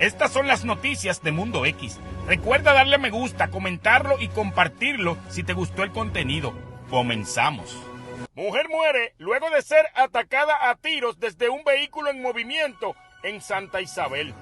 Estas son las noticias de Mundo X. Recuerda darle a me gusta, comentarlo y compartirlo si te gustó el contenido. Comenzamos. Mujer muere luego de ser atacada a tiros desde un vehículo en movimiento en Santa Isabel.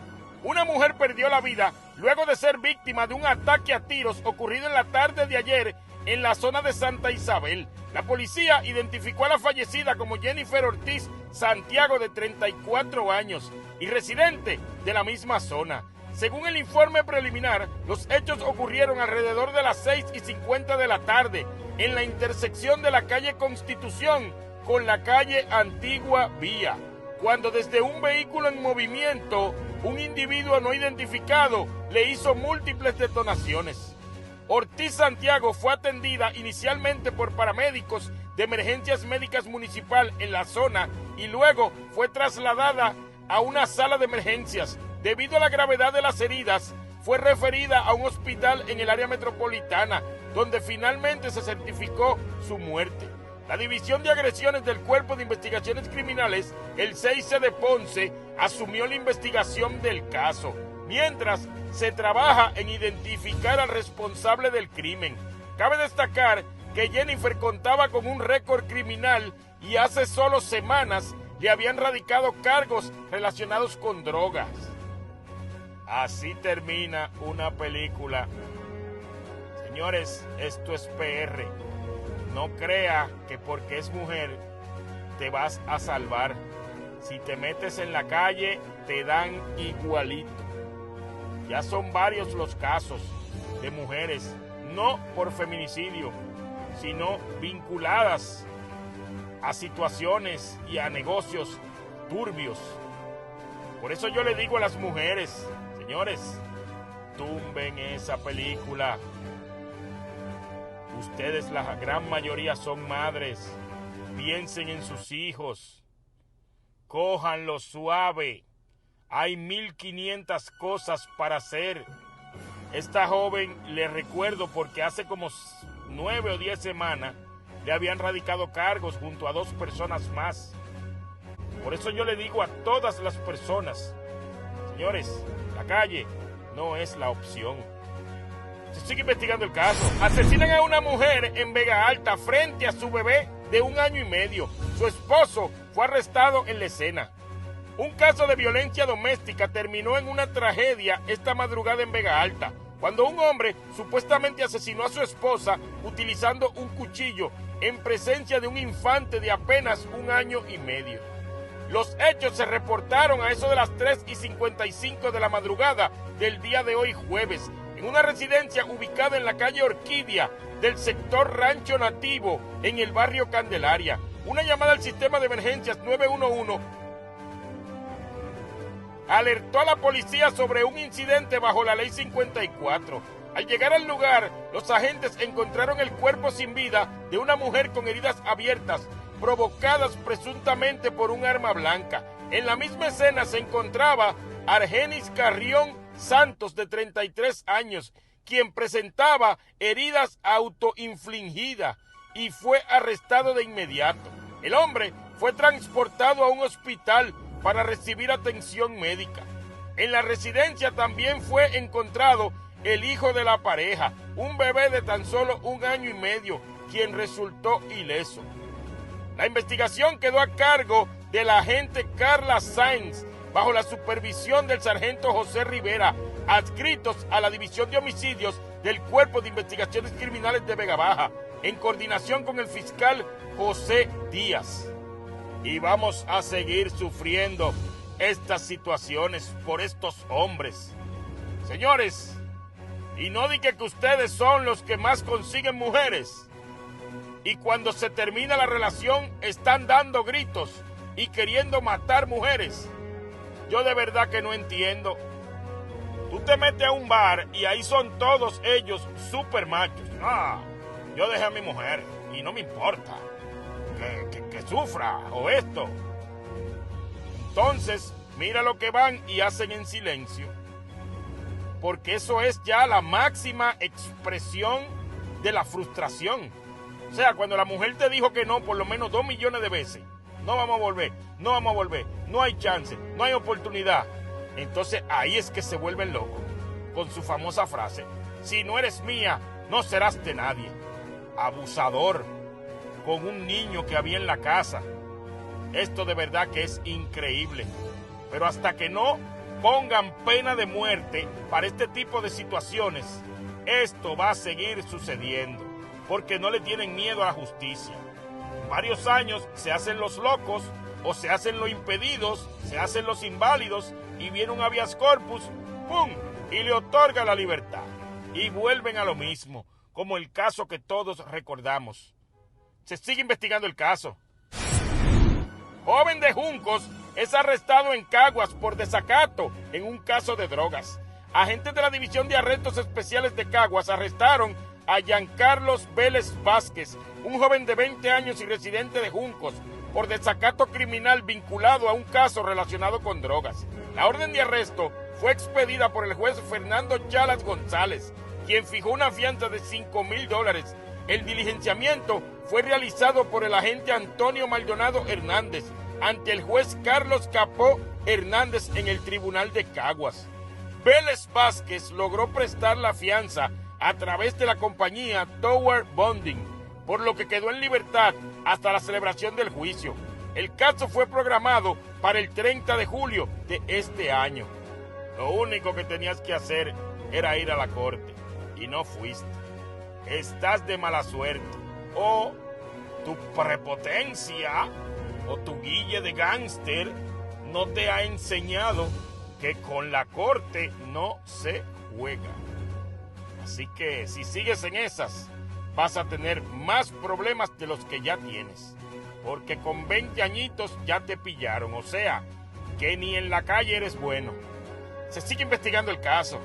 Una mujer perdió la vida luego de ser víctima de un ataque a tiros ocurrido en la tarde de ayer en la zona de Santa Isabel. La policía identificó a la fallecida como Jennifer Ortiz Santiago, de 34 años y residente de la misma zona. Según el informe preliminar, los hechos ocurrieron alrededor de las 6:50 de la tarde en la intersección de la calle Constitución con la calle Antigua Vía, cuando desde un vehículo en movimiento, un individuo no identificado le hizo múltiples detonaciones. Ortiz Santiago fue atendida inicialmente por paramédicos de Emergencias Médicas Municipal en la zona y luego fue trasladada a una sala de emergencias. Debido a la gravedad de las heridas, fue referida a un hospital en el área metropolitana, donde finalmente se certificó su muerte. La División de Agresiones del Cuerpo de Investigaciones Criminales, el 6C de Ponce, asumió la investigación del caso, mientras se trabaja en identificar al responsable del crimen. Cabe destacar que Jennifer contaba con un récord criminal y hace solo semanas le habían radicado cargos relacionados con drogas. Así termina una película. Señores, esto es PR. No crea que porque es mujer te vas a salvar. Si te metes en la calle, te dan igualito. Ya son varios los casos de mujeres, no por feminicidio, sino vinculadas a situaciones y a negocios turbios. Por eso yo le digo a las mujeres, señores, tumben esa película. Ustedes, la gran mayoría, son madres. Piensen en sus hijos. Cójanlo suave. Hay 1500 cosas para hacer. Esta joven, le recuerdo porque hace como 9 o 10 semanas le habían radicado cargos junto a 2 personas más. Por eso yo le digo a todas las personas, señores, la calle no es la opción. Se sigue investigando el caso. Asesinan a una mujer en Vega Alta frente a su bebé de 1 año y medio. Su esposo fue arrestado en la escena. Un caso de violencia doméstica terminó en una tragedia esta madrugada en Vega Alta, cuando un hombre supuestamente asesinó a su esposa utilizando un cuchillo en presencia de un infante de apenas 1 año y medio. Los hechos se reportaron a eso de las 3:55 de la madrugada del día de hoy jueves, en una residencia ubicada en la calle Orquídea del sector Rancho Nativo, en el barrio Candelaria. Una llamada al sistema de emergencias 911 alertó a la policía sobre un incidente bajo la ley 54. Al llegar al lugar, los agentes encontraron el cuerpo sin vida de una mujer con heridas abiertas, provocadas presuntamente por un arma blanca. En la misma escena se encontraba Argenis Carrión Santos, de 33 años, quien presentaba heridas autoinfligidas y fue arrestado de inmediato. El hombre fue transportado a un hospital para recibir atención médica. En la residencia también fue encontrado el hijo de la pareja, un bebé de tan solo 1 año y medio, quien resultó ileso. La investigación quedó a cargo de la agente Carla Sáenz, bajo la supervisión del sargento José Rivera, adscritos a la División de Homicidios del Cuerpo de Investigaciones Criminales de Vega Baja, en coordinación con el fiscal José Díaz. Y vamos a seguir sufriendo estas situaciones por estos hombres. Señores, y no diga que ustedes son los que más consiguen mujeres. Y cuando se termina la relación están dando gritos y queriendo matar mujeres. Yo de verdad que no entiendo. Tú te metes a un bar y ahí son todos ellos super machos. Yo dejé a mi mujer y no me importa que sufra o esto. Entonces, mira lo que van y hacen en silencio. Porque eso es ya la máxima expresión de la frustración. O sea, cuando la mujer te dijo que no por lo menos 2 millones de veces, no vamos a volver, no vamos a volver, no hay chance, no hay oportunidad. Entonces ahí es que se vuelven locos, con su famosa frase, si no eres mía, no serás de nadie. Abusador, con un niño que había en la casa. Esto de verdad que es increíble. Pero hasta que no pongan pena de muerte para este tipo de situaciones, esto va a seguir sucediendo, porque no le tienen miedo a la justicia. En varios años se hacen los locos, o se hacen los impedidos, se hacen los inválidos, y viene un habeas corpus, ¡pum!, y le otorga la libertad. Y vuelven a lo mismo, como el caso que todos recordamos. Se sigue investigando el caso. Joven de Juncos es arrestado en Caguas por desacato en un caso de drogas. Agentes de la División de Arrestos Especiales de Caguas arrestaron a Giancarlos Vélez Vázquez, un joven de 20 años y residente de Juncos, por desacato criminal vinculado a un caso relacionado con drogas. La orden de arresto fue expedida por el juez Fernando Chalas González, quien fijó una fianza de $5,000. El diligenciamiento fue realizado por el agente Antonio Maldonado Hernández ante el juez Carlos Capó Hernández en el Tribunal de Caguas. Vélez Vázquez logró prestar la fianza a través de la compañía Tower Bonding, por lo que quedó en libertad hasta la celebración del juicio. El caso fue programado para el 30 de julio de este año. Lo único que tenías que hacer era ir a la corte, y no fuiste. Estás de mala suerte, o tu prepotencia, o tu guille de gángster no te ha enseñado que con la corte no se juega. Así que si sigues en esas, vas a tener más problemas de los que ya tienes, porque con 20 añitos ya te pillaron, o sea, que ni en la calle eres bueno. Se sigue investigando el caso.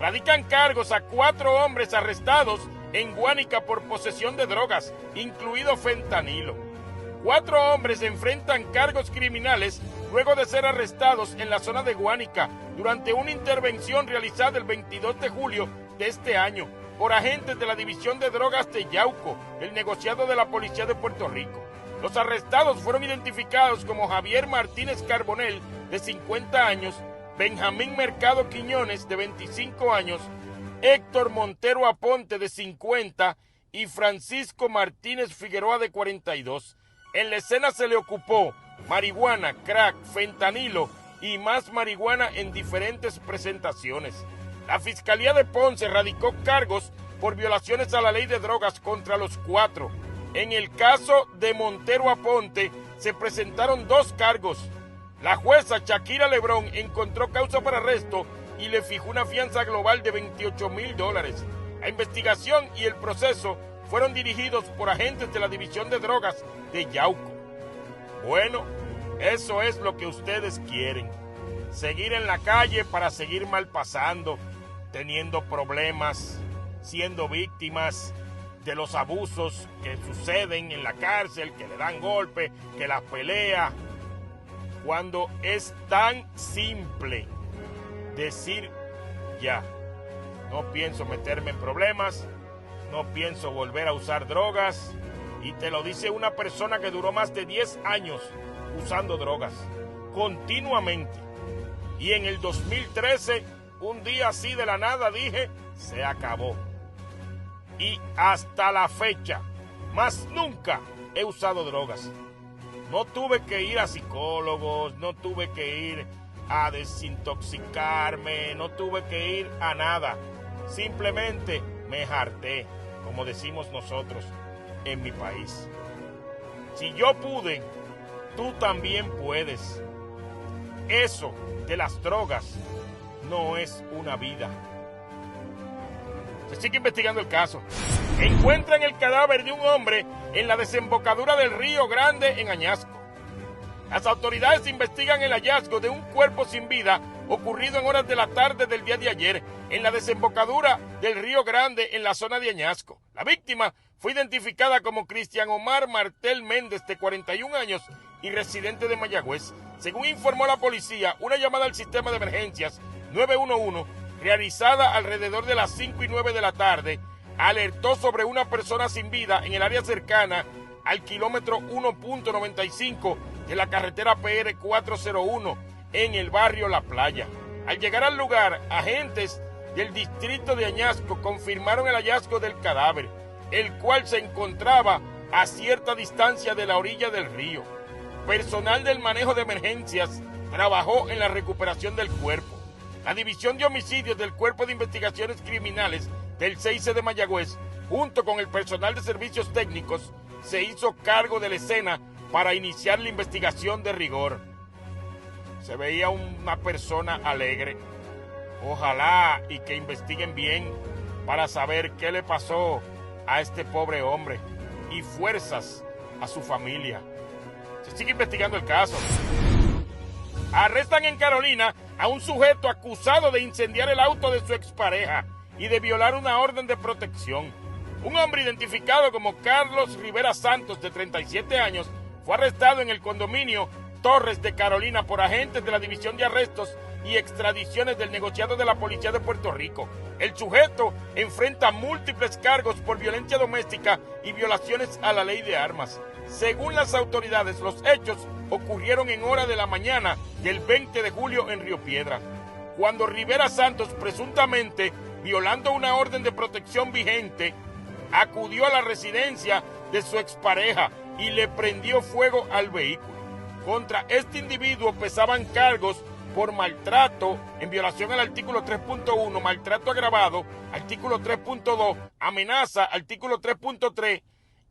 Radican cargos a 4 hombres arrestados en Guánica por posesión de drogas, incluido fentanilo. 4 hombres enfrentan cargos criminales luego de ser arrestados en la zona de Guánica durante una intervención realizada el 22 de julio de este año por agentes de la División de Drogas de Yauco, el negociado de la Policía de Puerto Rico. Los arrestados fueron identificados como Javier Martínez Carbonell, de 50 años, Benjamín Mercado Quiñones, de 25 años, Héctor Montero Aponte, de 50, y Francisco Martínez Figueroa, de 42. En la escena se le ocupó marihuana, crack, fentanilo y más marihuana en diferentes presentaciones. La Fiscalía de Ponce radicó cargos por violaciones a la ley de drogas contra los 4. En el caso de Montero Aponte se presentaron 2 cargos. La jueza Shakira Lebrón encontró causa para arresto y le fijó una fianza global de $28,000. La investigación y el proceso fueron dirigidos por agentes de la División de Drogas de Yauco. Bueno, eso es lo que ustedes quieren. Seguir en la calle para seguir mal pasando, teniendo problemas, siendo víctimas de los abusos que suceden en la cárcel, que le dan golpe, que las pelea. Cuando es tan simple decir ya, no pienso meterme en problemas, no pienso volver a usar drogas, y te lo dice una persona que duró más de 10 años usando drogas, continuamente. Y en el 2013, un día así de la nada dije, se acabó. Y hasta la fecha, más nunca he usado drogas. No tuve que ir a psicólogos, no tuve que ir a desintoxicarme, no tuve que ir a nada. Simplemente me harté, como decimos nosotros en mi país. Si yo pude, tú también puedes. Eso de las drogas no es una vida. Se sigue investigando el caso. Encuentran el cadáver de un hombre en la desembocadura del Río Grande en Añasco. Las autoridades investigan el hallazgo de un cuerpo sin vida ocurrido en horas de la tarde del día de ayer en la desembocadura del Río Grande en la zona de Añasco. La víctima fue identificada como Cristian Omar Martel Méndez, de 41 años y residente de Mayagüez. Según informó la policía, una llamada al sistema de emergencias 911 realizada alrededor de las 5:09 de la tarde alertó sobre una persona sin vida en el área cercana al kilómetro 1.95 de la carretera PR 401 en el barrio La Playa. Al llegar al lugar, agentes del distrito de Añasco confirmaron el hallazgo del cadáver, el cual se encontraba a cierta distancia de la orilla del río. Personal del manejo de emergencias trabajó en la recuperación del cuerpo. La División de Homicidios del Cuerpo de Investigaciones Criminales del 6C de Mayagüez, junto con el personal de servicios técnicos, se hizo cargo de la escena para iniciar la investigación de rigor. Se veía una persona alegre. Ojalá y que investiguen bien para saber qué le pasó a este pobre hombre y fuerzas a su familia. Se sigue investigando el caso. Arrestan en Carolina a un sujeto acusado de incendiar el auto de su expareja y de violar una orden de protección. Un hombre identificado como Carlos Rivera Santos, de 37 años, fue arrestado en el condominio Torres de Carolina por agentes de la División de Arrestos y Extradiciones del negociado de la Policía de Puerto Rico. El sujeto enfrenta múltiples cargos por violencia doméstica y violaciones a la ley de armas. Según las autoridades, los hechos ocurrieron en hora de la mañana del 20 de julio en Río Piedras, cuando Rivera Santos, presuntamente violando una orden de protección vigente, acudió a la residencia de su expareja y le prendió fuego al vehículo. Contra este individuo pesaban cargos por maltrato en violación al artículo 3.1, maltrato agravado, artículo 3.2, amenaza, artículo 3.3,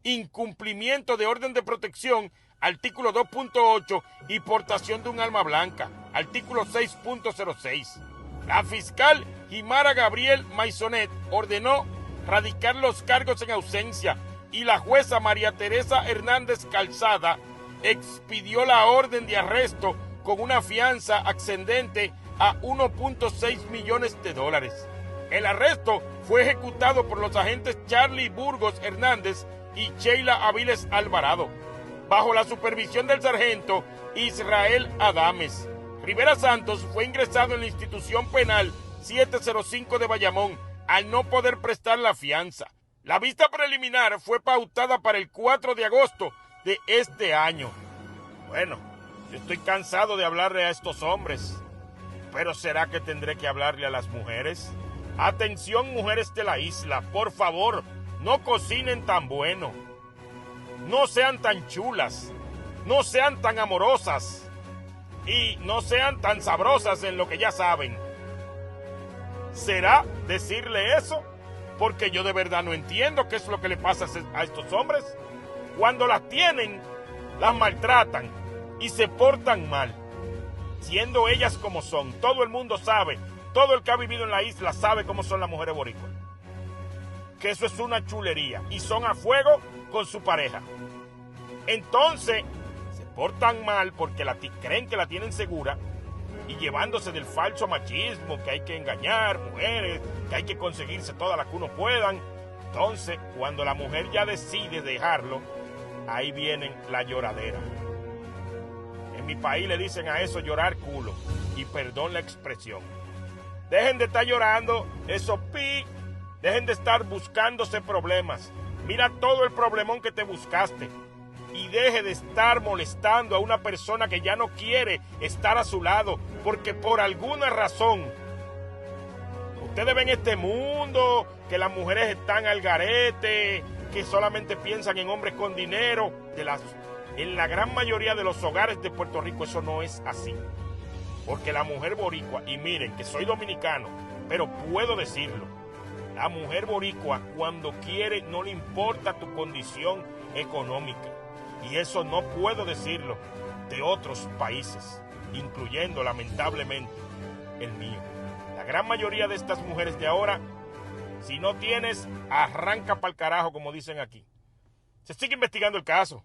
incumplimiento de orden de protección, artículo 2.8 y portación de un arma blanca, artículo 6.06. La fiscal Jimara Gabriel Maisonet ordenó radicar los cargos en ausencia y la jueza María Teresa Hernández Calzada expidió la orden de arresto con una fianza ascendente a 1.6 millones de dólares. El arresto fue ejecutado por los agentes Charlie Burgos Hernández y Sheila Aviles Alvarado, bajo la supervisión del sargento Israel Adames. Rivera Santos fue ingresado en la institución penal 705 de Bayamón al no poder prestar la fianza. La vista preliminar fue pautada para el 4 de agosto de este año. Bueno, yo estoy cansado de hablarle a estos hombres, pero ¿será que tendré que hablarle a las mujeres? Atención, mujeres de la isla, por favor, no cocinen tan bueno, no sean tan chulas, no sean tan amorosas y no sean tan sabrosas en lo que ya saben. ¿Será decirle eso? Porque yo de verdad no entiendo qué es lo que le pasa a estos hombres. Cuando las tienen, las maltratan y se portan mal, siendo ellas como son. Todo el mundo sabe, todo el que ha vivido en la isla sabe cómo son las mujeres boricuas. Que eso es una chulería y son a fuego con su pareja. Entonces, se portan mal porque creen que la tienen segura y llevándose del falso machismo, que hay que engañar mujeres, que hay que conseguirse todas las que uno puedan. Entonces, cuando la mujer ya decide dejarlo, ahí viene la lloradera. En mi país le dicen a eso llorar culo, y perdón la expresión. Dejen de estar llorando, dejen de estar buscándose problemas. Mira todo el problemón que te buscaste. Y deje de estar molestando a una persona que ya no quiere estar a su lado, porque por alguna razón ustedes ven este mundo, que las mujeres están al garete, que solamente piensan en hombres con dinero. En la gran mayoría de los hogares de Puerto Rico eso no es así. Porque la mujer boricua, y miren que soy dominicano, pero puedo decirlo, la mujer boricua cuando quiere no le importa tu condición económica. Y eso no puedo decirlo de otros países, incluyendo lamentablemente el mío. La gran mayoría de estas mujeres de ahora, si no tienes, arranca pa'l carajo, como dicen aquí. Se sigue investigando el caso.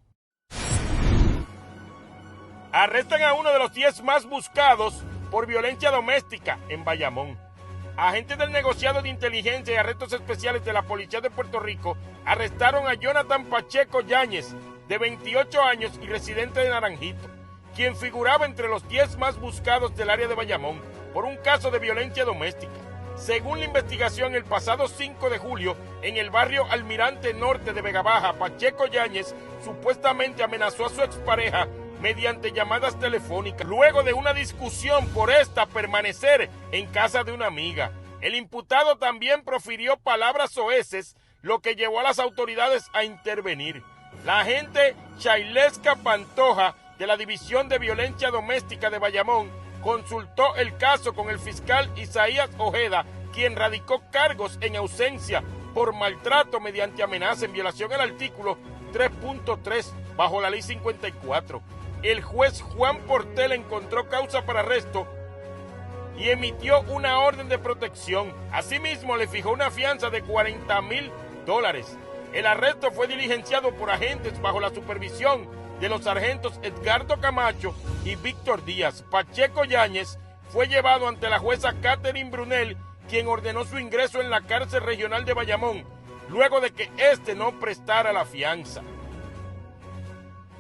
Arrestan a uno de los 10 más buscados por violencia doméstica en Bayamón. Agentes del negociado de inteligencia y arrestos especiales de la Policía de Puerto Rico arrestaron a Jonathan Pacheco Yáñez, de 28 años y residente de Naranjito, quien figuraba entre los 10 más buscados del área de Bayamón por un caso de violencia doméstica. Según la investigación, el pasado 5 de julio, en el barrio Almirante Norte de Vega Baja, Pacheco Yáñez supuestamente amenazó a su expareja mediante llamadas telefónicas, luego de una discusión por esta permanecer en casa de una amiga. El imputado también profirió palabras soeces, lo que llevó a las autoridades a intervenir. La agente Chailesca Pantoja, de la División de Violencia Doméstica de Bayamón, consultó el caso con el fiscal Isaías Ojeda, quien radicó cargos en ausencia por maltrato mediante amenaza en violación al artículo 3.3 bajo la ley 54. El juez Juan Portel encontró causa para arresto y emitió una orden de protección. Asimismo, le fijó una fianza de $40,000. El arresto fue diligenciado por agentes bajo la supervisión de los sargentos Edgardo Camacho y Víctor Díaz. Pacheco Yáñez fue llevado ante la jueza Catherine Brunel, quien ordenó su ingreso en la cárcel regional de Bayamón, luego de que éste no prestara la fianza.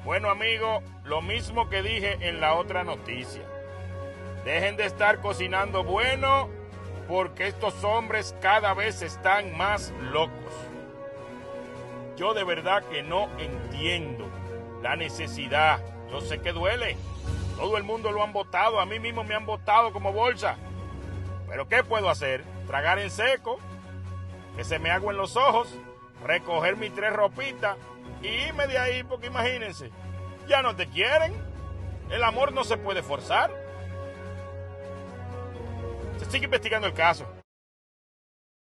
Bueno, amigos, lo mismo que dije en la otra noticia. Dejen de estar cocinando bueno, porque estos hombres cada vez están más locos. Yo de verdad que no entiendo la necesidad. Yo sé que duele. Todo el mundo lo han votado. A mí mismo me han votado como bolsa. Pero ¿qué puedo hacer? Tragar en seco, que se me agüen los ojos, recoger mis 3 ropitas y irme de ahí, porque imagínense, ya no te quieren. El amor no se puede forzar. Se sigue investigando el caso.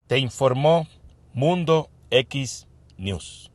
Te informó Mundo X News.